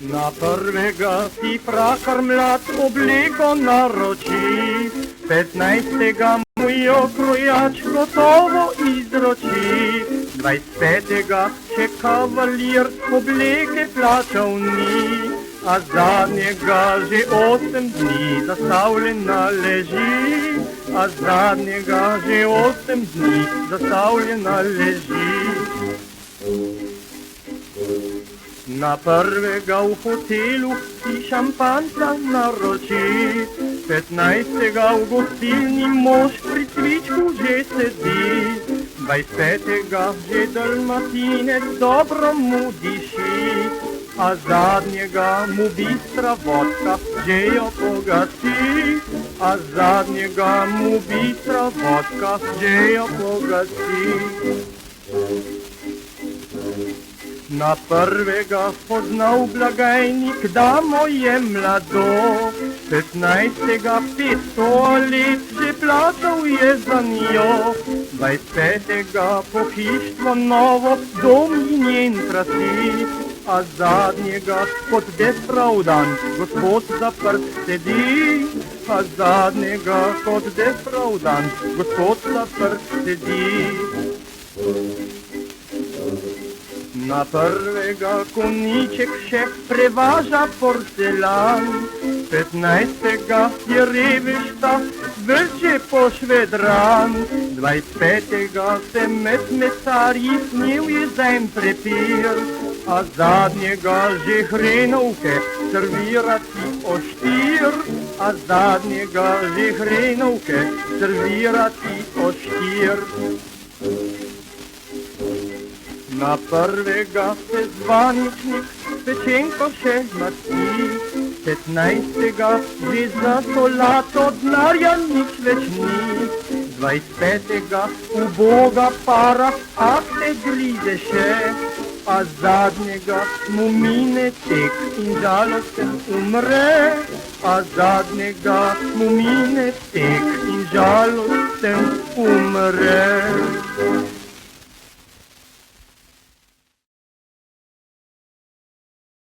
Na prvega si prakar mlad obliko naroči, 15. mu jo krojač gotovo izroči, 25. še kavalir obleke plačal ni, a zadnjega že 8 dni zastavljena leži, a zadnjega že 8 dni zastavljena leži. Na prvega v hotelu si šampanca naroči, 15. v gostilni mož pri cvičku že sedi, 25. že dalmatinec dobro mu diši, a zadnjega mu bistra vodka že jo pogasi, a zadnjega mu bistra vodka že jo pogasi. Na prvega poznal blagajnik, da mu je mlado, 15. 500 let že plačal je za njo, 25. pohištvo novo dom in njen krasi, a zadnjega kot defraudan gospod zaprt sedi, a zadnjega kot defraudan gospod zaprt sedi. Na prvega konjiček šef prevaža porcelan, 15. je revežta vrče pošvedran, 25. se med mesarji snil je zem prepir, a zadnjega že hrenovke servirati oštir, a zadnjega že hrenovke servirati oštir. Na prvega se zvaničnik pečenko še masti, 15. že za solato denarja nič več ni, 25. uboga para, a se grize še, a zadnjega mu mine tek in žalosten umre, a zadnjega mu mine tek in žalosten umre.